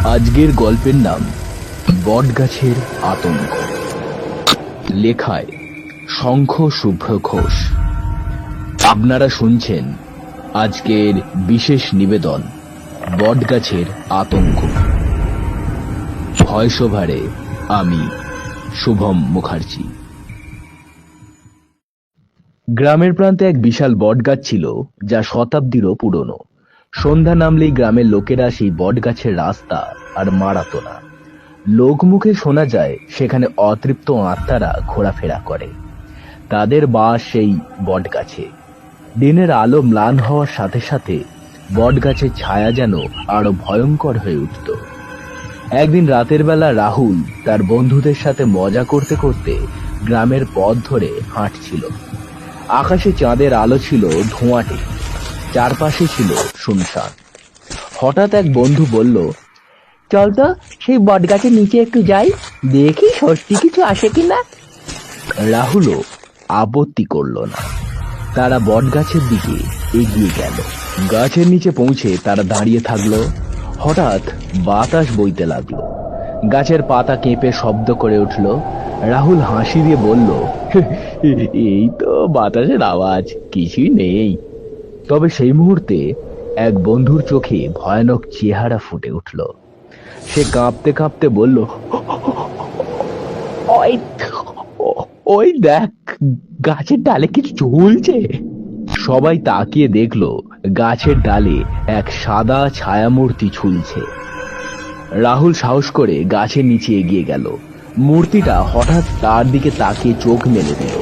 আজকের গল্পের নাম বটগাছের আতঙ্ক। লেখায় শঙ্খ শুভ্র ঘোষ। আপনারা শুনছেন আজকের বিশেষ নিবেদন বটগাছের আতঙ্ক। ভয়েস ওভারে আমি শুভম মুখার্জি। গ্রামের প্রান্তে এক বিশাল বটগাছ ছিল, যা শতাব্দীরও পুরনো। সন্ধ্যা নামলেই গ্রামের লোকেরা সেই বটগাছের রাস্তা আর মাড়াতো না। লোকমুখে শোনা যায় সেখানে অতৃপ্ত আত্মারা ঘোরাফেরা করে। তাদের বাস সেই বটগাছে। দিনের আলো ম্লান হওয়ার সাথে সাথে বটগাছের ছায়া যেন আরো ভয়ঙ্কর হয়ে উঠত। একদিন রাতের বেলা রাহুল তার বন্ধুদের সাথে মজা করতে করতে গ্রামের পথ ধরে হাঁটছিল। আকাশে চাঁদের আলো ছিল ধোঁয়াটে, চারপাশে ছিল শুনশান। হঠাৎ এক বন্ধু বলল, চল তো সেই বটগাছের নিচে একটু যাই, দেখি সত্যি কিছু আসে কিনা। রাহুলও আপত্তি করল না। তারা বটগাছের দিকে এগিয়ে গেল। গাছের নিচে পৌঁছে তারা দাঁড়িয়ে থাকলো। হঠাৎ বাতাস বইতে লাগলো। গাছের পাতা কেঁপে শব্দ করে উঠল। রাহুল হাসি দিয়ে বলল, এই তো বাতাসের আওয়াজ, কিছুই নেই। তবে সেই মুহূর্তে এক বন্ধুর চোখে ভয়ানক চেহারা ফুটে উঠল। সে কাঁপতে কাঁপতে বলল, ওই ওই দেখ, গাছের ডালে কিছু ঝুলছে। সবাই তাকিয়ে দেখলো গাছের ডালে এক সাদা ছায়ামূর্তি ঝুলছে। রাহুল সাহস করে গাছের নিচে এগিয়ে গেল। মূর্তিটা হঠাৎ তার দিকে তাকিয়ে চোখ মেলে দিল।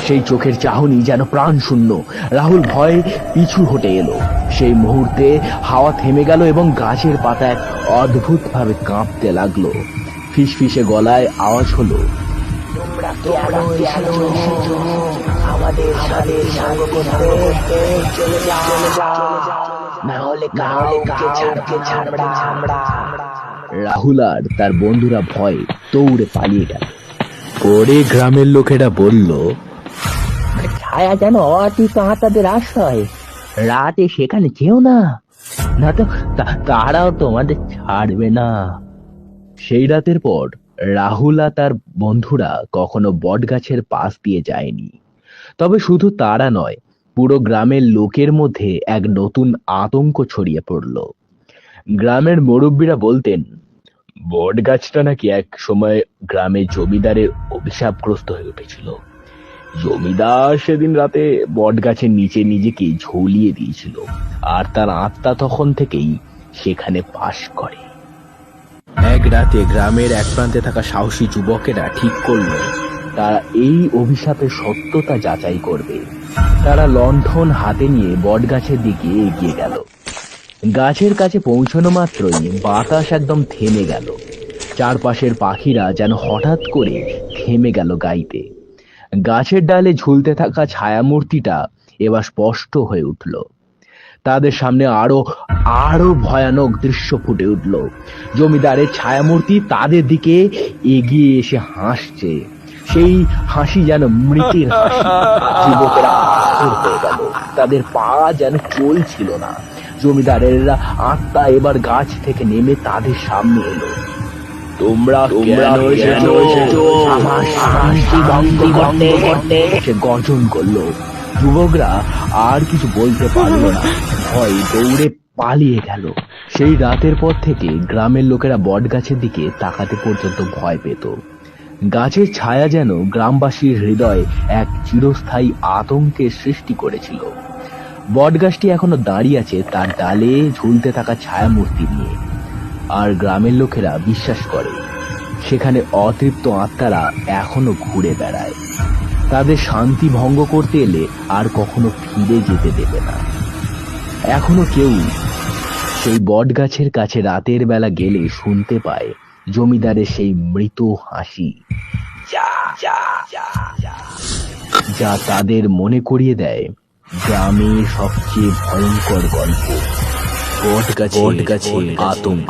সেই চোখের চাহনি যেন প্রাণ শূন্য। রাহুল ভয়ে পিছু হটে এলো। সেই মুহূর্তে হাওয়া থেমে গেল এবং গাছের পাতা এক অদ্ভুত ভাবে কাঁপতে লাগলো। ফিসফিসে গলায় আওয়াজ হলো, তোমরা কেন এসেছো? আমাদের সাথে সঙ্গ করতে চলে যাও, না হলে কাউকে ছাড়বো না। রাহুল আর তার বন্ধুরা ভয়ে দৌড়ে পালিয়ে গেল। পরে গ্রামের লোকেরা বলল, ছায়া যেন অতীত আত্মাদের আশ্রয়, রাতে সেখানে যেও না, না তো তারাও তোমাদের ছাড়বে না। সেই রাতের পর রাহুল আর তার বন্ধুরা কখনো বটগাছের পাশ দিয়ে যায়নি। তবে শুধু তারা নয়, পুরো গ্রামের লোকের মধ্যে এক নতুন আতঙ্ক ছড়িয়ে পড়ল। গ্রামের মুরব্বীরা বলতেন, বটগাছটা নাকি এক সময় গ্রামের জমিদারের অভিশাপগ্রস্ত হয়ে উঠেছিল। জমিদার সেদিন রাতে বটগাছের নিচে নিজেকে ঝুলিয়ে দিয়েছিল, আর তার আত্মা তখন থেকেই সেখানে বাস করে। এক রাতে গ্রামের এক প্রান্তে থাকা সাহসী যুবকেরা ঠিক করল তারা এই অভিশাপের সত্যতা যাচাই করবে। তারা লণ্ঠন হাতে নিয়ে বটগাছের দিকে এগিয়ে গেল। গাছের কাছে পৌঁছানো মাত্রই বাতাস একদম থেমে গেল। চারপাশের পাখিরা যেন হঠাৎ করে থেমে গেল গাইতে। গাছের ডালে ঝুলতে থাকা ছায়ামূর্তিটা এবার স্পষ্ট হয়ে উঠল। তাদের সামনে আরো আরো ভয়ানক দৃশ্য ফুটে উঠল। জমিদারের ছায়ামূর্তি তাদের দিকে এগিয়ে এসে হাসছে। সেই হাসি যেন মৃতের হাসি। যুবকেরা পাথর হয়ে গেল, তাদের পা যেন চলছিল না। জমিদারের আত্মা এবার গাছ থেকে নেমে তাদের সামনে এলো। তোমরা কেন এসেছো? আমার শান্তি ভঙ্গ করতে, সে গর্জন করলো। যুবকরা আর কিছু বলতে পারল না, ভয় দৌড়ে পালিয়ে গেল। সেই রাতের পর থেকে গ্রামের লোকেরা বটগাছের দিকে তাকাতে পর্যন্ত ভয় পেত। গাছের ছায়া যেন গ্রামবাসীর হৃদয়ে এক চিরস্থায়ী আতঙ্কের সৃষ্টি করেছিল। বটগাছটি এখনো দাঁড়িয়ে আছে তার ডালে ঝুলতে থাকা ছায়ামূর্তি নিয়ে, আর গ্রামের লোকেরা বিশ্বাস করে সেখানে অতৃপ্ত আত্মারা এখনো ঘুরে বেড়ায়। তাদের শান্তি ভঙ্গ করতে এলে আর কখনো ফিরে যেতে দেবে না। এখনো কেউ সেই বটগাছের কাছে রাতের বেলা গেলে শুনতে পায় জমিদারের সেই মৃত হাসি, যা তাদের মনে করিয়ে দেয় গ্রামের সবচেয়ে ভয়ঙ্কর গল্প, বটগাছের আতঙ্ক।